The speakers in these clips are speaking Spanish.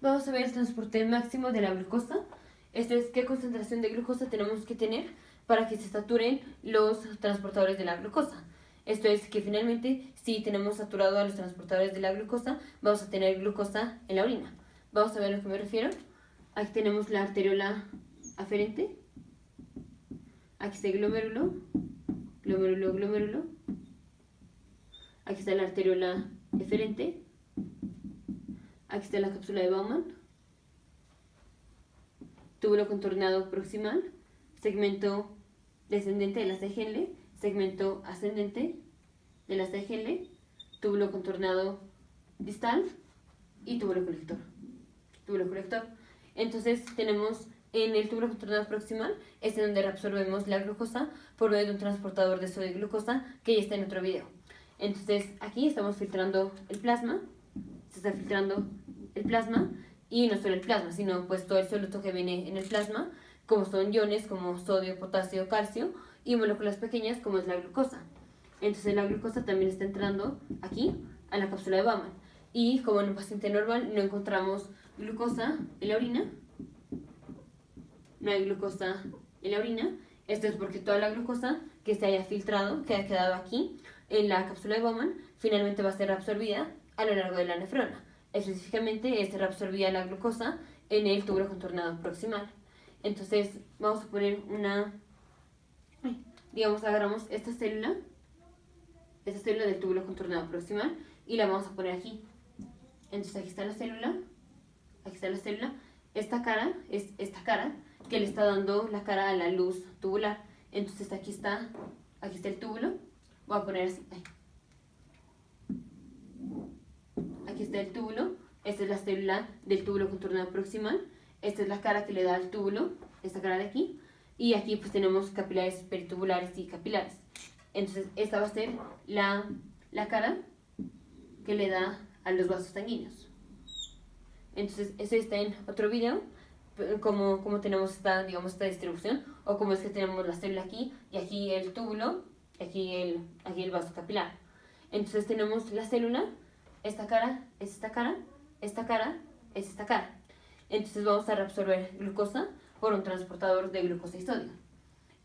Vamos a ver el transporte máximo de la glucosa. Esto es qué concentración de glucosa tenemos que tener para que se saturen los transportadores de la glucosa. Esto es que finalmente, si tenemos saturado a los transportadores de la glucosa, vamos a tener glucosa en la orina. Vamos a ver a lo que me refiero. Aquí tenemos la arteriola aferente. Aquí está el glomérulo, glomérulo, glomérulo. Aquí está la arteriola eferente. Aquí está la cápsula de Bowman, túbulo contorneado proximal, segmento descendente de la Henle, segmento ascendente de la Henle, túbulo contorneado distal y túbulo colector. Túbulo colector. Entonces tenemos en el túbulo contorneado proximal, es en donde reabsorbemos la glucosa por medio de un transportador de sodio y glucosa que ya está en otro video. Entonces aquí estamos filtrando el plasma, se está filtrando el plasma y no solo el plasma, sino pues todo el soluto que viene en el plasma, como son iones como sodio, potasio, calcio y moléculas pequeñas como es la glucosa. Entonces la glucosa también está entrando aquí a la cápsula de Bowman y como en un paciente normal no encontramos glucosa en la orina, no hay glucosa en la orina. Esto es porque toda la glucosa que se haya filtrado, que haya quedado aquí en la cápsula de Bowman, finalmente va a ser absorbida a lo largo de la nefrona. Específicamente es reabsorbida la glucosa en el túbulo contorneado proximal. Entonces vamos a poner una, digamos, agarramos esta célula del túbulo contorneado proximal y la vamos a poner aquí. Entonces aquí está la célula, aquí está la célula. Esta cara es esta cara que le está dando la cara a la luz tubular. Entonces aquí está el túbulo. Voy a poner así. Aquí está el túbulo. Esta es la célula del túbulo contorneado proximal. Esta es la cara que le da al túbulo, esta cara de aquí. Y aquí pues tenemos capilares peritubulares y capilares. Entonces esta va a ser la cara que le da a los vasos sanguíneos. Entonces eso está en otro video, como tenemos esta distribución, o cómo es que tenemos la célula aquí, y aquí el túbulo, aquí el vaso capilar. Entonces tenemos la célula, esta cara es esta cara, esta cara es esta cara. Entonces vamos a reabsorber glucosa por un transportador de glucosa y sodio.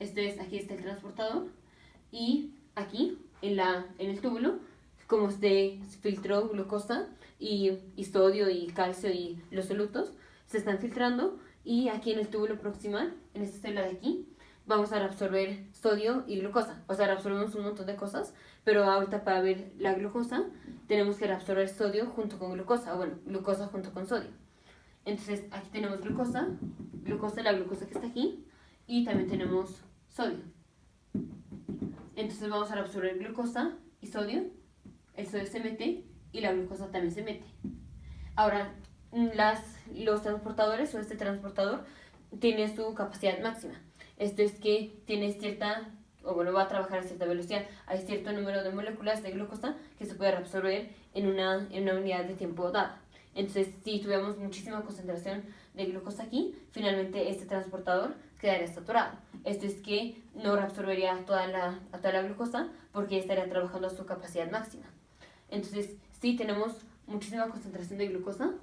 Aquí está el transportador, y aquí en el túbulo, como se filtró glucosa y sodio y calcio y los solutos, se están filtrando, y aquí en el túbulo proximal, en esta célula de aquí, vamos a reabsorber sodio y glucosa. O sea, reabsorbemos un montón de cosas, pero ahorita para ver la glucosa tenemos que reabsorber sodio junto con glucosa, o bueno, glucosa junto con sodio. Entonces aquí tenemos glucosa, la glucosa que está aquí, y también tenemos sodio. Entonces vamos a reabsorber glucosa y sodio, el sodio se mete y la glucosa también se mete. Ahora, los transportadores o este transportador tiene su capacidad máxima. Esto es que tiene va a trabajar a cierta velocidad. Hay cierto número de moléculas de glucosa que se puede reabsorber en una unidad de tiempo dada. Entonces, si tuviéramos muchísima concentración de glucosa aquí, finalmente este transportador quedaría saturado. Esto es que no reabsorbería a toda la glucosa porque estaría trabajando a su capacidad máxima. Entonces, si tenemos muchísima concentración de glucosa,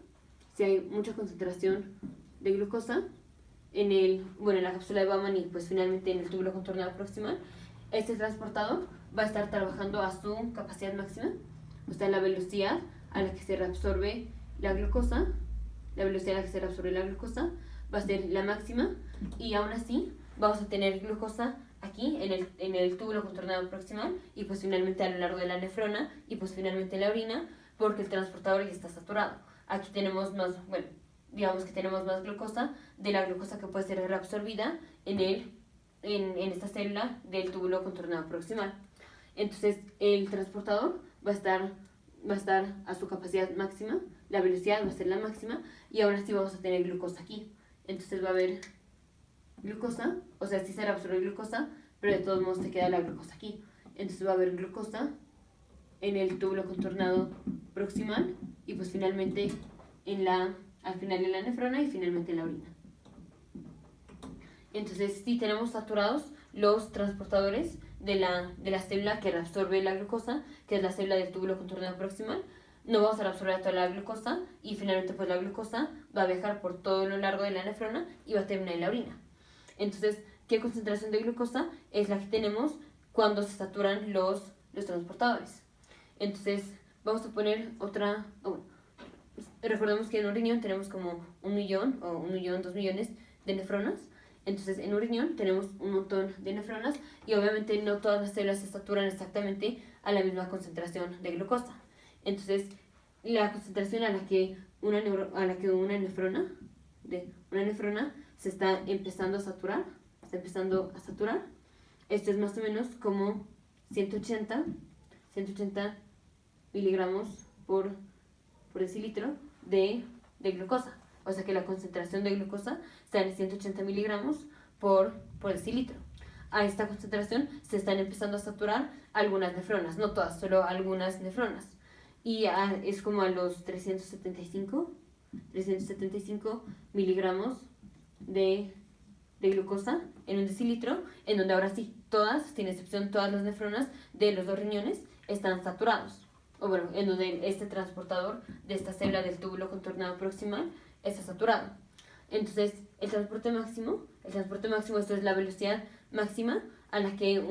si hay mucha concentración de glucosa en la cápsula de Bowman y pues finalmente en el túbulo contorneado proximal, este transportador va a estar trabajando a su capacidad máxima, o sea, la velocidad a la que se reabsorbe la glucosa, va a ser la máxima, y aún así vamos a tener glucosa aquí en el túbulo contorneado proximal y pues finalmente a lo largo de la nefrona y pues finalmente en la orina, porque el transportador ya está saturado. Aquí tenemos más, digamos que tenemos más glucosa de la glucosa que puede ser reabsorbida en esta célula del túbulo contorneado proximal. Entonces el transportador va a estar a su capacidad máxima, la velocidad va a ser la máxima, y ahora sí vamos a tener glucosa aquí. Entonces va a haber glucosa, o sea, sí se reabsorbe glucosa, pero de todos modos se queda la glucosa aquí. Entonces va a haber glucosa en el túbulo contornado proximal y pues finalmente al final en la nefrona y finalmente en la orina. Entonces sí tenemos saturados los transportadores de la célula que reabsorbe la glucosa, que es la célula del túbulo contorneado proximal, no vamos a reabsorber toda la glucosa y finalmente pues la glucosa va a viajar por todo lo largo de la nefrona y va a terminar en la orina. Entonces, ¿qué concentración de glucosa es la que tenemos cuando se saturan los transportadores? Entonces, vamos a poner otra... recordemos que en un riñón tenemos como 1 millón o 1 millón, 2 millones de nefronas. Entonces, en un riñón tenemos un montón de nefronas y obviamente no todas las células se saturan exactamente a la misma concentración de glucosa. Entonces, la concentración a la que una nefrona se está empezando a saturar, esto es más o menos como 180 miligramos por decilitro de glucosa. O sea que la concentración de glucosa está en 180 miligramos por decilitro. A esta concentración se están empezando a saturar algunas nefronas, no todas, solo algunas nefronas. Y es como a los 375 miligramos de glucosa en un decilitro, en donde ahora sí, todas, sin excepción todas las nefronas de los 2 riñones están saturados. O bueno, en donde este transportador de esta célula del túbulo contornado proximal está saturado. Entonces, el transporte máximo, esto es la velocidad máxima a la que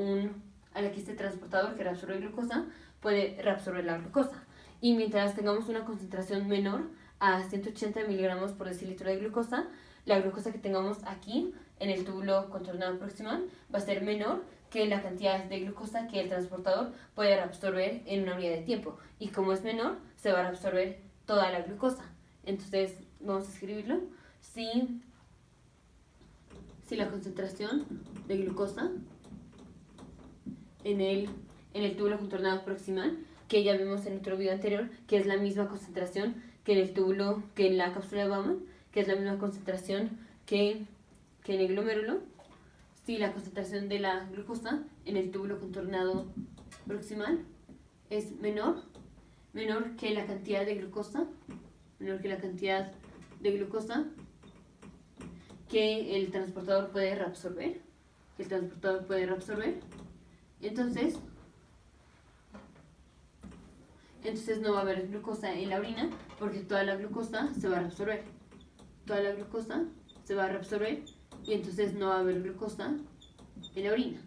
este transportador que reabsorbe glucosa puede reabsorber la glucosa. Y mientras tengamos una concentración menor a 180 miligramos por decilitro de glucosa, la glucosa que tengamos aquí en el túbulo contornado proximal va a ser menor que la cantidad de glucosa que el transportador puede reabsorber en una unidad de tiempo. Y como es menor, se va a reabsorber toda la glucosa. Entonces, vamos a escribirlo. Si la concentración de glucosa en el túbulo contornado proximal, que ya vimos en otro video anterior, que es la misma concentración que en la cápsula de Bowman, que es la misma concentración que en el glomérulo. Si la concentración de la glucosa en el túbulo contornado proximal es menor que la cantidad de glucosa, que el transportador puede reabsorber, entonces no va a haber glucosa en la orina porque toda la glucosa se va a reabsorber. Y entonces no va a haber glucosa en la orina.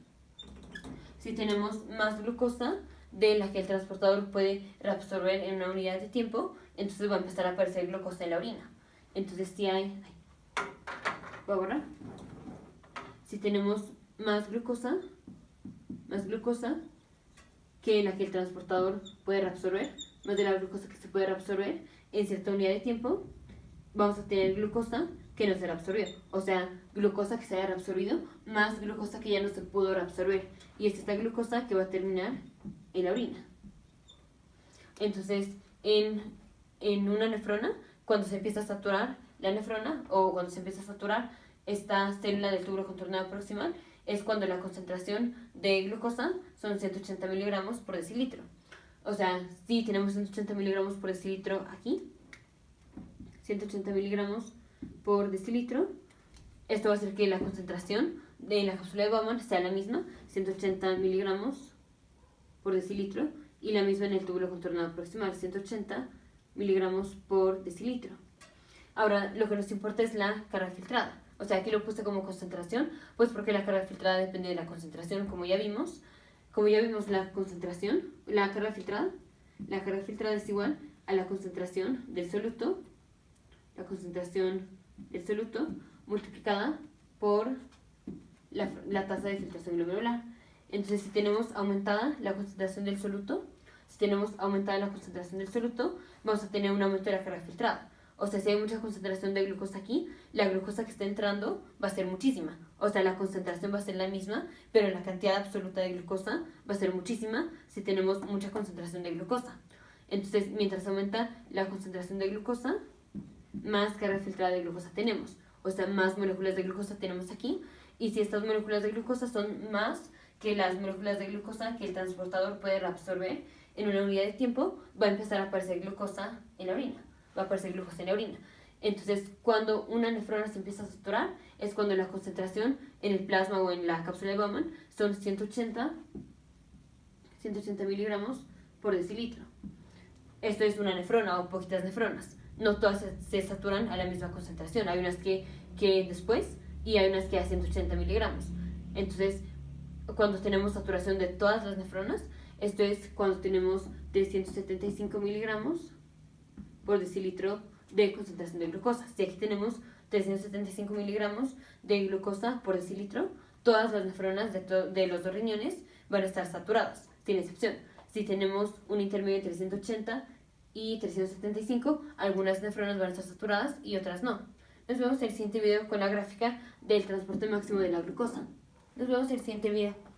Si tenemos más glucosa de la que el transportador puede reabsorber en una unidad de tiempo, entonces va a empezar a aparecer glucosa en la orina. Entonces si si tenemos más glucosa que la que el transportador puede reabsorber, más de la glucosa que se puede reabsorber en cierta unidad de tiempo, vamos a tener glucosa que no se reabsorbió. O sea, glucosa que se haya reabsorbido más glucosa que ya no se pudo reabsorber. Y esta es la glucosa que va a terminar en la orina. Entonces, en una nefrona, cuando se empieza a saturar la nefrona o cuando se empieza a saturar esta célula del túbulo contornado proximal, es cuando la concentración de glucosa son 180 miligramos por decilitro. O sea, si tenemos 180 miligramos por decilitro aquí, 180 miligramos por decilitro, esto va a hacer que la concentración de la cápsula de Bowman sea la misma, 180 miligramos por decilitro, y la misma en el túbulo contornado proximal, 180 miligramos por decilitro. Ahora, lo que nos importa es la carga filtrada. O sea, aquí lo puse como concentración, pues porque la carga filtrada depende de la concentración, como ya vimos. Como ya vimos la carga filtrada es igual a la concentración del soluto, multiplicada por la tasa de filtración glomerular. Entonces, si tenemos aumentada la concentración del soluto, vamos a tener un aumento de la carga filtrada. O sea, si hay mucha concentración de glucosa aquí, la glucosa que está entrando va a ser muchísima. O sea, la concentración va a ser la misma, pero la cantidad absoluta de glucosa va a ser muchísima si tenemos mucha concentración de glucosa. Entonces, mientras aumenta la concentración de glucosa, más carga filtrada de glucosa tenemos. O sea, más moléculas de glucosa tenemos aquí. Y si estas moléculas de glucosa son más que las moléculas de glucosa que el transportador puede reabsorber en una unidad de tiempo, va a empezar a aparecer glucosa en la orina. Entonces, cuando una nefrona se empieza a saturar, es cuando la concentración en el plasma o en la cápsula de Bowman son 180 miligramos por decilitro. esto es una nefrona o poquitas nefronas. No todas se saturan a la misma concentración. Hay unas que después y hay unas que a 180 miligramos. Entonces, cuando tenemos saturación de todas las nefronas, esto es cuando tenemos 375 miligramos por decilitro de concentración de glucosa. Si aquí tenemos 375 miligramos de glucosa por decilitro, todas las nefronas de los dos riñones van a estar saturadas, sin excepción. Si tenemos un intermedio entre 380 y 375, algunas nefronas van a estar saturadas y otras no. Nos vemos en el siguiente video con la gráfica del transporte máximo de la glucosa. Nos vemos en el siguiente video.